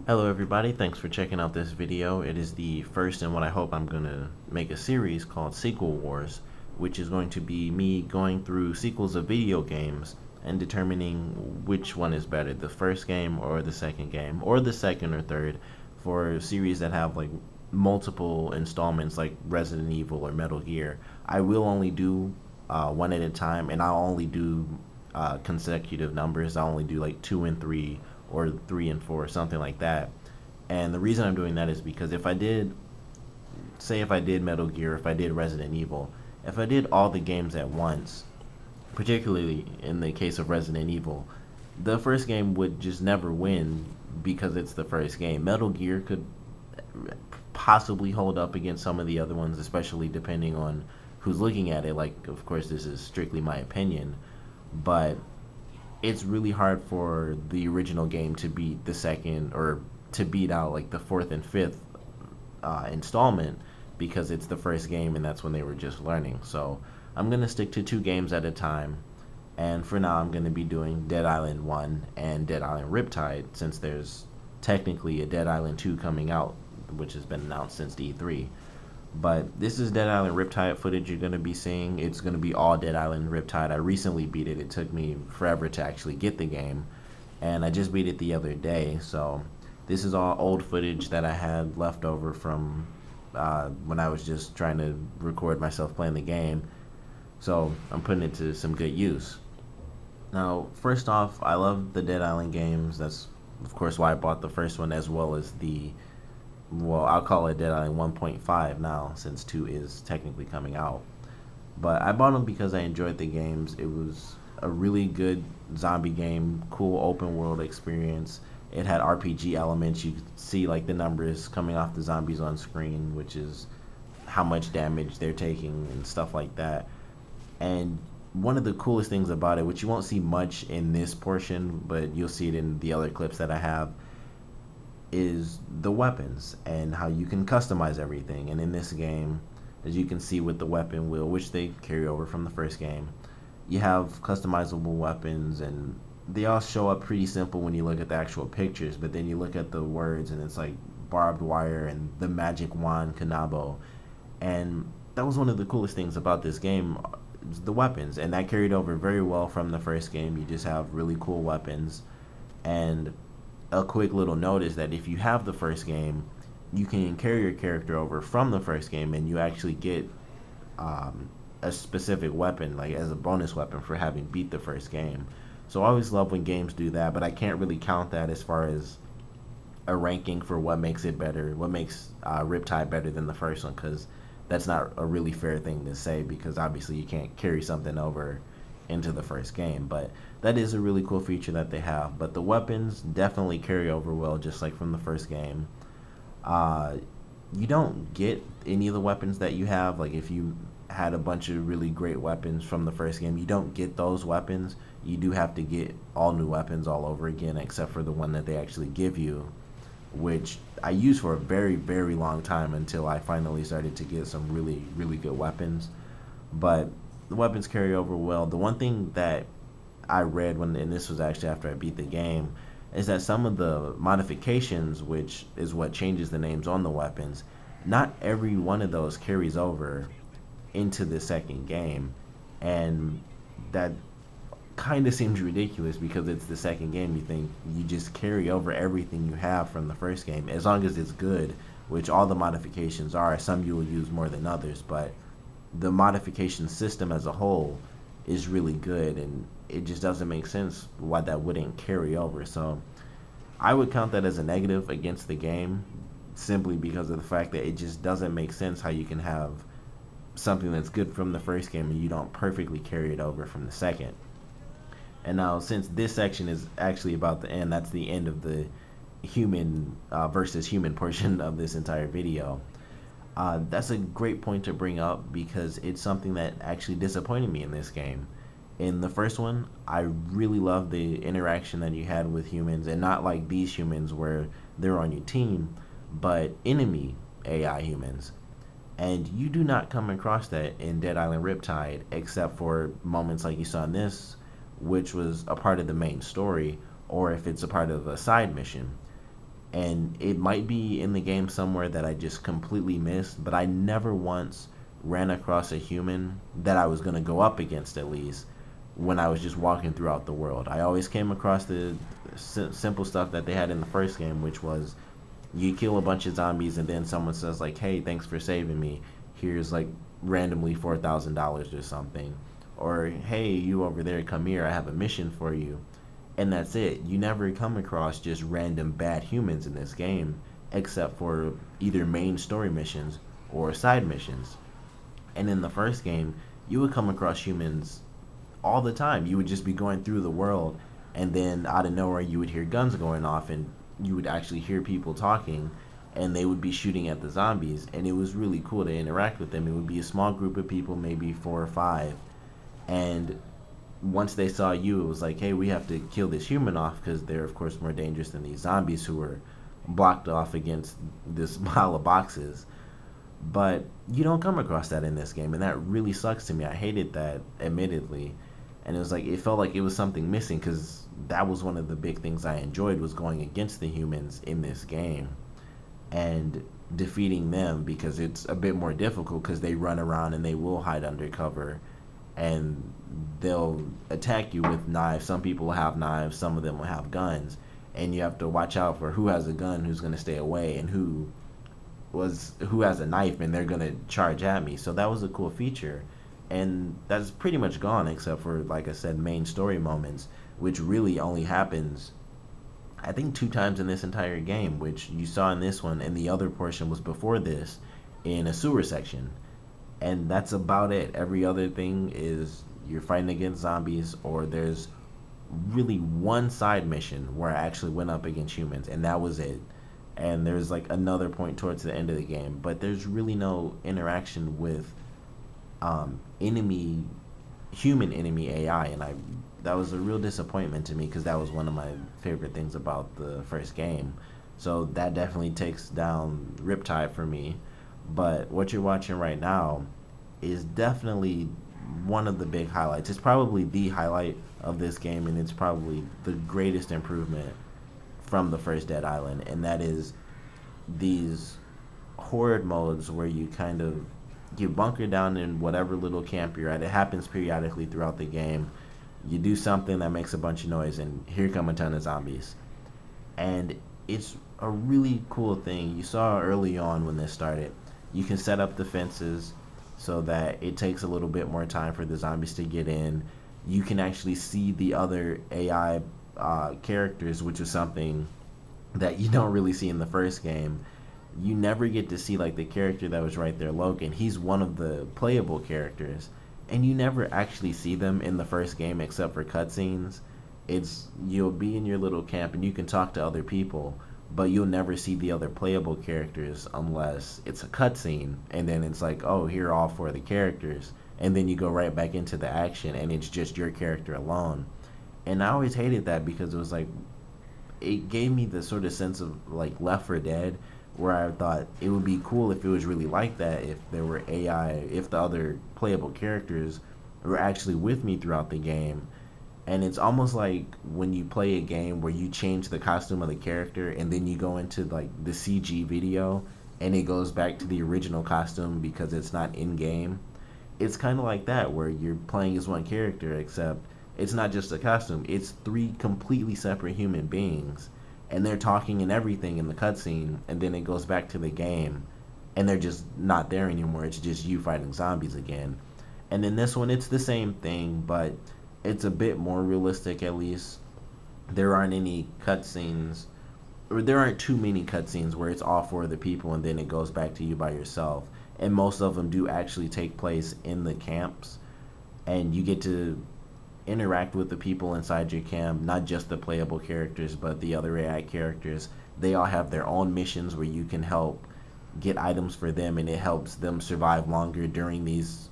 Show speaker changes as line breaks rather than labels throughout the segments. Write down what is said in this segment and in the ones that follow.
Hello everybody, thanks for checking out this video. It is the first in what I hope I'm going to make a series called Sequel Wars, which is going to be me going through sequels of video games and determining which one is better, the first game or the second game, or the second or third, for series that have like multiple installments like Resident Evil or Metal Gear. I will only do one at a time, and I'll only do consecutive numbers. I'll only do like 2 and 3 or 3 and 4, something like that. And the reason I'm doing that is because if I did Metal Gear, if I did Resident Evil, if I did all the games at once, particularly in the case of Resident Evil, the first game would just never win because it's the first game. Metal Gear could possibly hold up against some of the other ones, especially depending on who's looking at it. Like, of course, this is strictly my opinion, but it's really hard for the original game to beat the second or to beat out like the fourth and fifth installment because it's the first game and that's when they were just learning. So I'm gonna stick to 2 games at a time, and for now I'm gonna be doing Dead Island 1 and Dead Island Riptide, since there's technically a Dead Island 2 coming out, which has been announced since D3. But this is Dead Island Riptide footage you're going to be seeing. It's going to be all Dead Island Riptide. I recently beat it. It took me forever to actually get the game, and I just beat it the other day. So this is all old footage that I had left over from when I was just trying to record myself playing the game. So I'm putting it to some good use. Now, first off, I love the Dead Island games. That's, of course, why I bought the first one, as well as I'll call it Dead Island 1.5 now, since 2 is technically coming out. But I bought them because I enjoyed the games. It was a really good zombie game, cool open world experience. It had RPG elements. You could see like the numbers coming off the zombies on screen, which is how much damage they're taking and stuff like that. And one of the coolest things about it, which you won't see much in this portion, but you'll see it in the other clips that I have, is the weapons and how you can customize everything. And in this game, as you can see with the weapon wheel, which they carry over from the first game, you have customizable weapons, and they all show up pretty simple when you look at the actual pictures, but then you look at the words and it's like barbed wire and the magic wand Kanabo. And that was one of the coolest things about this game, the weapons, and that carried over very well from the first game. You just have really cool weapons. And a quick little note is that if you have the first game, you can carry your character over from the first game, and you actually get a specific weapon, like as a bonus weapon for having beat the first game. So I always love when games do that, but I can't really count that as far as a ranking for what makes it better, what makes Riptide better than the first one, because that's not a really fair thing to say, because obviously you can't carry something over into the first game. But that is a really cool feature that they have. But the weapons definitely carry over well, just like from the first game. You don't get any of the weapons that you have. Like if you had a bunch of really great weapons from the first game, you don't get those weapons. You do have to get all new weapons all over again, except for the one that they actually give you, which I used for a very, very long time until I finally started to get some really, really good weapons. But the weapons carry over well. The one thing that I read and this was actually after I beat the game, is that some of the modifications, which is what changes the names on the weapons, not every one of those carries over into the second game. And that kind of seems ridiculous, because it's the second game. You think you just carry over everything you have from the first game, as long as it's good, which all the modifications are. Some you will use more than others, but the modification system as a whole is really good, and it just doesn't make sense why that wouldn't carry over. So I would count that as a negative against the game, simply because of the fact that it just doesn't make sense how you can have something that's good from the first game and you don't perfectly carry it over from the second. And now, since this section is actually about the end, that's the end of the human versus human portion of this entire video. That's a great point to bring up, because it's something that actually disappointed me in this game. In the first one, I really loved the interaction that you had with humans, and not like these humans where they're on your team, but enemy AI humans. And you do not come across that in Dead Island Riptide, except for moments like you saw in this, which was a part of the main story, or if it's a part of a side mission. and it might be in the game somewhere that I just completely missed, but I never once ran across a human that I was going to go up against, at least when I was just walking throughout the world. I always came across the simple stuff that they had in the first game, which was you kill a bunch of zombies and then someone says like, hey, thanks for saving me, here's like randomly $4,000 or something, or hey, you over there, come here, I have a mission for you. And that's it. You never come across just random bad humans in this game, except for either main story missions or side missions. And in the first game, you would come across humans all the time. You would just be going through the world, and then out of nowhere, you would hear guns going off, and you would actually hear people talking, and they would be shooting at the zombies. And it was really cool to interact with them. It would be a small group of people, maybe 4 or 5, and once they saw you, it was like, hey, we have to kill this human off because they're, of course, more dangerous than these zombies who are blocked off against this pile of boxes. But you don't come across that in this game, and that really sucks to me. I hated that, admittedly. And it was like, it felt like it was something missing because that was one of the big things I enjoyed, was going against the humans in this game and defeating them, because it's a bit more difficult because they run around and they will hide under cover and they'll attack you with knives. Some people will have knives, some of them will have guns, and you have to watch out for who has a gun, who's going to stay away, and who has a knife and they're going to charge at me. So that was a cool feature, and that's pretty much gone except for, like I said, main story moments, which really only happens I think 2 times in this entire game, which you saw in this one, and the other portion was before this in a sewer section. And that's about it. Every other thing is you're fighting against zombies, or there's really one side mission where I actually went up against humans, and that was it. And there's like another point towards the end of the game, but there's really no interaction with enemy human enemy AI, and that was a real disappointment to me because that was one of my favorite things about the first game. So that definitely takes down Riptide for me. But what you're watching right now is definitely one of the big highlights. It's probably the highlight of this game, and it's probably the greatest improvement from the first Dead Island, and that is these horde modes where you kind of you bunker down in whatever little camp you're at. It happens periodically throughout the game. You do something that makes a bunch of noise, and here come a ton of zombies. And it's a really cool thing. You saw early on when this started, you can set up defenses so that it takes a little bit more time for the zombies to get in. You can actually see the other AI characters, which is something that you don't really see in the first game. You never get to see like the character that was right there, Logan. He's one of the playable characters, and you never actually see them in the first game except for cutscenes. It's you'll be in your little camp and you can talk to other people, but you'll never see the other playable characters unless it's a cutscene, and then it's like, oh, here are all 4 of the characters, and then you go right back into the action and it's just your character alone. And I always hated that because it was like, it gave me the sort of sense of like Left 4 Dead, where I thought it would be cool if it was really like that, if there were AI, if the other playable characters were actually with me throughout the game. And it's almost like when you play a game where you change the costume of the character and then you go into like the CG video and it goes back to the original costume because it's not in game. It's kind of like that, where you're playing as one character, except it's not just a costume, it's 3 completely separate human beings, and they're talking and everything in the cutscene, and then it goes back to the game and they're just not there anymore. It's just you fighting zombies again. And in this one it's the same thing, but it's a bit more realistic. At least there aren't any cutscenes, or there aren't too many cutscenes where it's all 4 of the people and then it goes back to you by yourself. And most of them do actually take place in the camps, and you get to interact with the people inside your camp, not just the playable characters but the other AI characters. They all have their own missions where you can help get items for them, and it helps them survive longer during these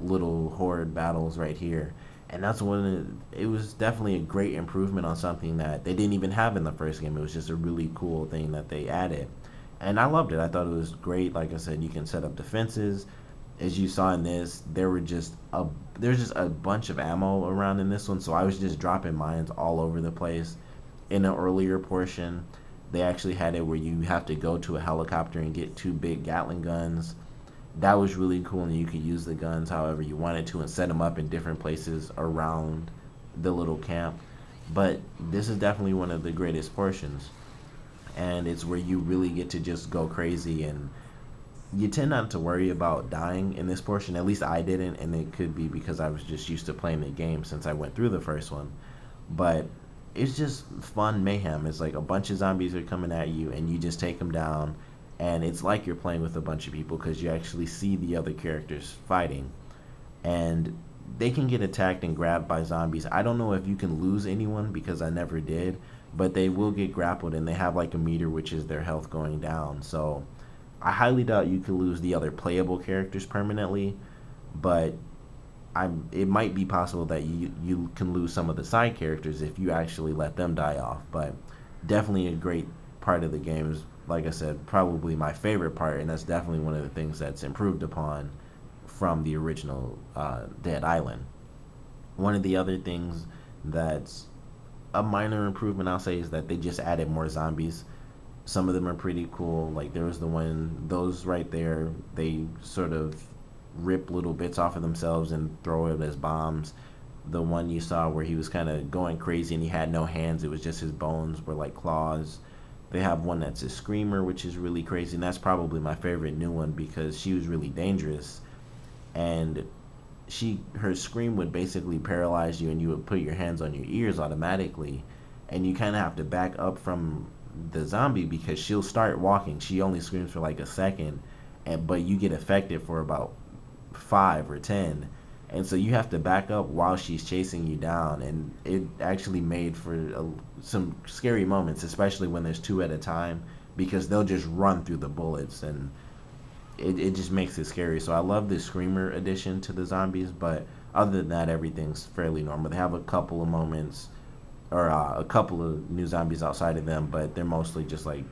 little horde battles right here. And that's it was definitely a great improvement on something that they didn't even have in the first game. It was just a really cool thing that they added, and I loved it. I thought it was great. Like I said, you can set up defenses. As you saw in this, there's just a bunch of ammo around in this one, so I was just dropping mines all over the place in an earlier portion. They actually had it where you have to go to a helicopter and get 2 big Gatling guns. That was really cool, and you could use the guns however you wanted to and set them up in different places around the little camp. But this is definitely one of the greatest portions, and it's where you really get to just go crazy, and you tend not to worry about dying in this portion. At least I didn't, and it could be because I was just used to playing the game since I went through the first one. But it's just fun mayhem. It's like a bunch of zombies are coming at you, and you just take them down, and it's like you're playing with a bunch of people because you actually see the other characters fighting, and they can get attacked and grabbed by zombies. I don't know if you can lose anyone because I never did, but they will get grappled, and they have like a meter, which is their health going down. So I highly doubt you could lose the other playable characters permanently, but it might be possible that you can lose some of the side characters if you actually let them die off. But definitely a great part of the game. Is, like I said, probably my favorite part, and that's definitely one of the things that's improved upon from the original Dead Island. One of the other things that's a minor improvement, I'll say, is that they just added more zombies. Some of them are pretty cool. Like there was the one, those right there, they sort of rip little bits off of themselves and throw it as bombs. The one you saw where he was kind of going crazy and he had no hands, it was just his bones were like claws. They have one that's a screamer, which is really crazy, and that's probably my favorite new one because she was really dangerous, and her scream would basically paralyze you, and you would put your hands on your ears automatically, and you kind of have to back up from the zombie because she'll start walking. She only screams for like a second, but you get affected for about 5 or 10, and so you have to back up while she's chasing you down, and it actually made for some scary moments, especially when there's 2 at a time, because they'll just run through the bullets, and it just makes it scary. So I love the screamer addition to the zombies, but other than that, everything's fairly normal. They have a couple of moments, or a couple of new zombies outside of them, but they're mostly just like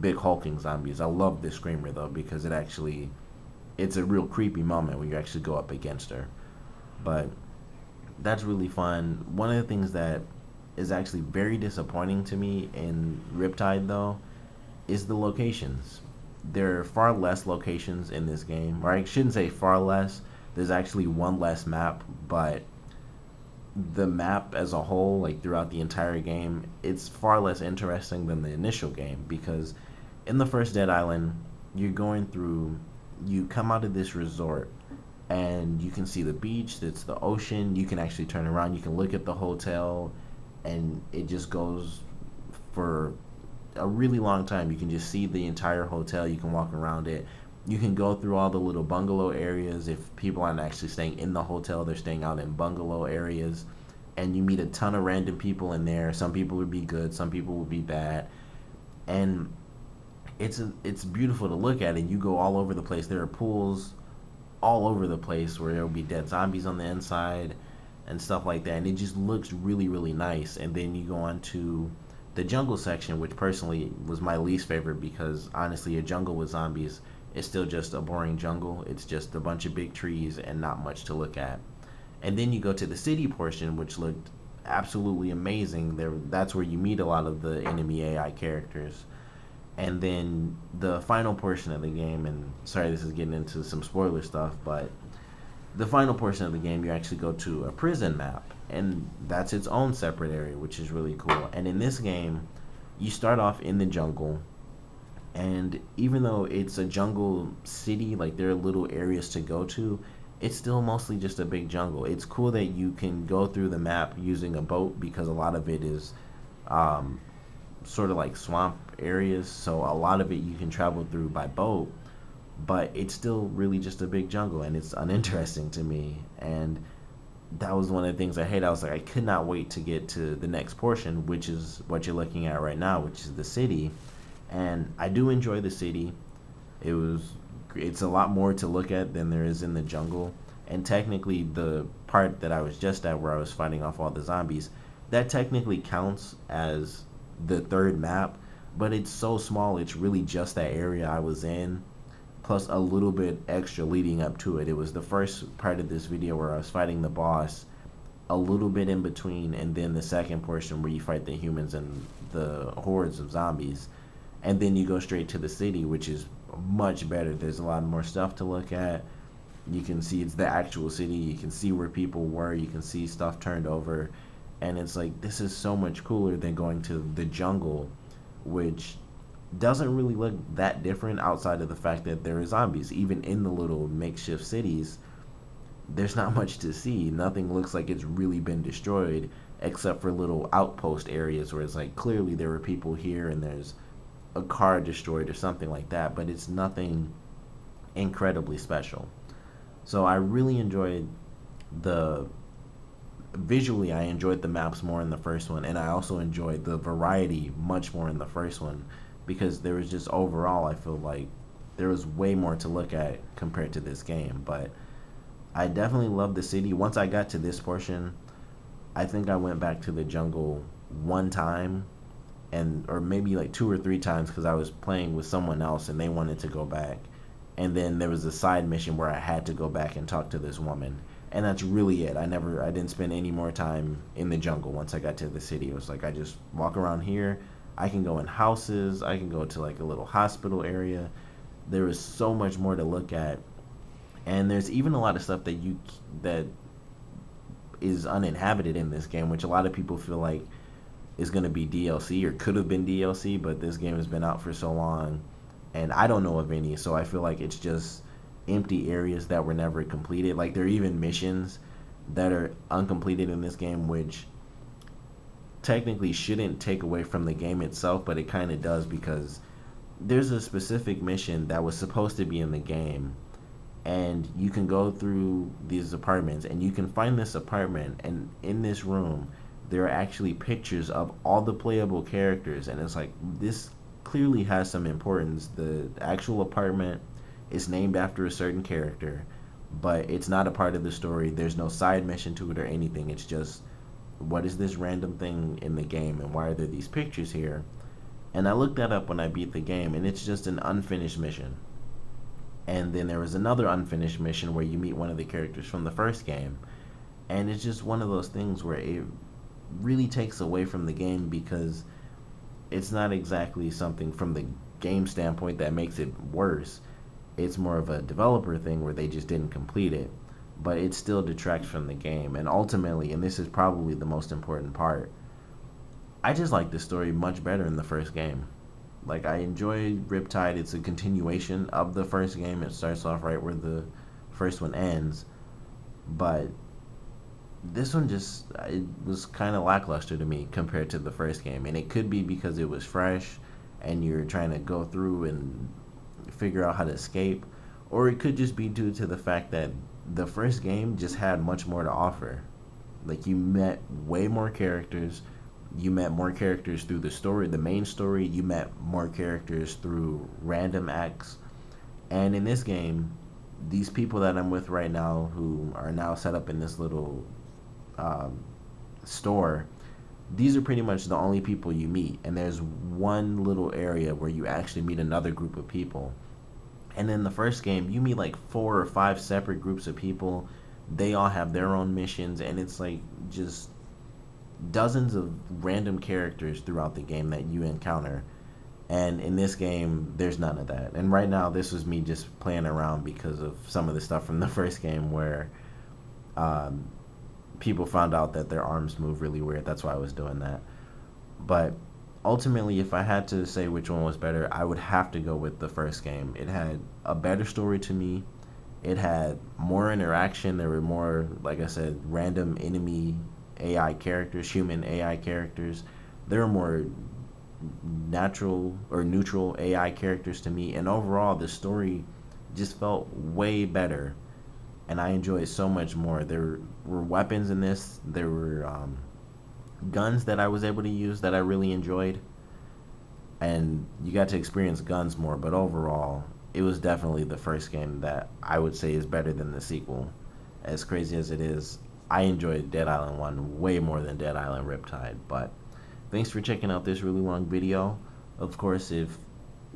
big hulking zombies. I love the screamer though, because it's a real creepy moment when you actually go up against her. But that's really fun. One of the things that is actually very disappointing to me in Riptide though is the locations. There are far less locations in this game, or I shouldn't say far less. There's actually one less map, but the map as a whole, like throughout the entire game, it's far less interesting than the initial game, because in the first Dead Island, you come out of this resort and you can see the beach, it's the ocean, you can actually turn around, you can look at the hotel, and it just goes for a really long time. You can just see the entire hotel, you can walk around it, you can go through all the little bungalow areas. If people aren't actually staying in the hotel, they're staying out in bungalow areas, and you meet a ton of random people in there. Some people would be good, some people would be bad, and it's beautiful to look at, and you go all over the place. There are pools all over the place where there will be dead zombies on the inside and stuff like that, and it just looks really, really nice. And then you go on to the jungle section, which personally was my least favorite, because honestly, a jungle with zombies is still just a boring jungle. It's just a bunch of big trees and not much to look at. And then you go to the city portion, which looked absolutely amazing. That's where you meet a lot of the enemy AI characters. And then the final portion of the game, and sorry, this is getting into some spoiler stuff, but the final portion of the game, you actually go to a prison map, and that's its own separate area, which is really cool. And in this game, you start off in the jungle, and even though it's a jungle city, like there are little areas to go to, it's still mostly just a big jungle. It's cool that you can go through the map using a boat, because a lot of it is sort of like swamp areas, so a lot of it you can travel through by boat, but it's still really just a big jungle, and it's uninteresting to me. And that was one of the things I hate. I was like, I could not wait to get to the next portion, which is what you're looking at right now, which is the city. And I do enjoy the city. It's a lot more to look at than there is in the jungle, and technically the part that I was just at, where I was fighting off all the zombies, that technically counts as the third map, but it's so small. It's really just that area I was in, plus a little bit extra leading up to it. It was the first part of this video where I was fighting the boss, a little bit in between, and then the second portion where you fight the humans and the hordes of zombies, and then you go straight to the city, which is much better. There's a lot more stuff to look at. You can see it's the actual city. You can see where people were. You can see stuff turned over, and it's like, this is so much cooler than going to the jungle, which doesn't really look that different outside of the fact that there are zombies. Even in the little makeshift cities, there's not much to see. Nothing looks like it's really been destroyed except for little outpost areas where it's like, clearly there were people here and there's a car destroyed or something like that, but it's nothing incredibly special. So I really enjoyed the visually, I enjoyed the maps more in the first one, and I also enjoyed the variety much more in the first one, because there was just, overall, I feel like there was way more to look at compared to this game. But I definitely loved the city. Once I got to this portion, I think I went back to the jungle one time, and or maybe like two or three times, because I was playing with someone else and they wanted to go back. And then there was a side mission where I had to go back and talk to this woman, and that's really it. I didn't spend any more time in the jungle once I got to the city. It was like, I just walk around here. I can go in houses. I can go to like a little hospital area. There is so much more to look at, and there's even a lot of stuff that is uninhabited in this game, which a lot of people feel like is going to be DLC or could have been DLC, but this game has been out for so long, and I don't know of any, so I feel like it's just empty areas that were never completed. Like, there are even missions that are uncompleted in this game, which technically shouldn't take away from the game itself, but it kind of does, because there's a specific mission that was supposed to be in the game, and you can go through these apartments and you can find this apartment, and in this room there are actually pictures of all the playable characters, and it's like, this clearly has some importance. The actual apartment is named after a certain character, but it's not a part of the story. There's no side mission to it or anything. It's just, what is this random thing in the game, and why are there these pictures here? And I looked that up when I beat the game, and it's just an unfinished mission. And then there was another unfinished mission where you meet one of the characters from the first game, and it's just one of those things where it really takes away from the game, because it's not exactly something from the game standpoint that makes it worse. It's more of a developer thing where they just didn't complete it, but it still detracts from the game. And ultimately, and this is probably the most important part, I just like the story much better in the first game. Like, I enjoy Riptide. It's a continuation of the first game. It starts off right where the first one ends, but this one just, it was kind of lackluster to me compared to the first game. And it could be because it was fresh and you're trying to go through and figure out how to escape, or it could just be due to the fact that the first game just had much more to offer. Like, you met way more characters. You met more characters through the story, the main story. You met more characters through random acts. And in this game, these people that I'm with right now, who are now set up in this little store, these are pretty much the only people you meet. And there's one little area where you actually meet another group of people. And in the first game, you meet like 4 or 5 separate groups of people. They all have their own missions, and it's like just dozens of random characters throughout the game that you encounter. And in this game, there's none of that. And right now, this was me just playing around because of some of the stuff from the first game where people found out that their arms move really weird. That's why I was doing that. But ultimately, if I had to say which one was better, I would have to go with the first game. It had a better story to me. It had more interaction. There were more, like I said, random enemy AI characters, human AI characters. There were more natural or neutral AI characters to me. And overall, the story just felt way better, and I enjoyed it so much more. There were weapons in this. There were guns that I was able to use that I really enjoyed, and you got to experience guns more. But overall, it was definitely the first game that I would say is better than the sequel. As crazy as it is, I enjoyed Dead Island 1 way more than Dead Island Riptide. But thanks for checking out this really long video. Of course, if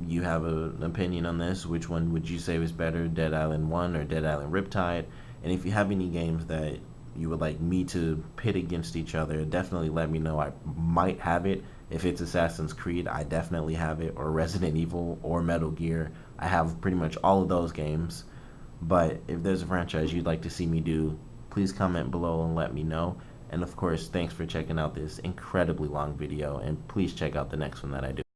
you have an opinion on this, which one would you say was better, Dead Island 1 or Dead Island Riptide? And if you have any games that you would like me to pit against each other, definitely let me know. I might have it. If it's Assassin's Creed, I definitely have it, or Resident Evil, or Metal Gear. I have pretty much all of those games. But if there's a franchise you'd like to see me do, please comment below and let me know. And of course, thanks for checking out this incredibly long video, and please check out the next one that I do.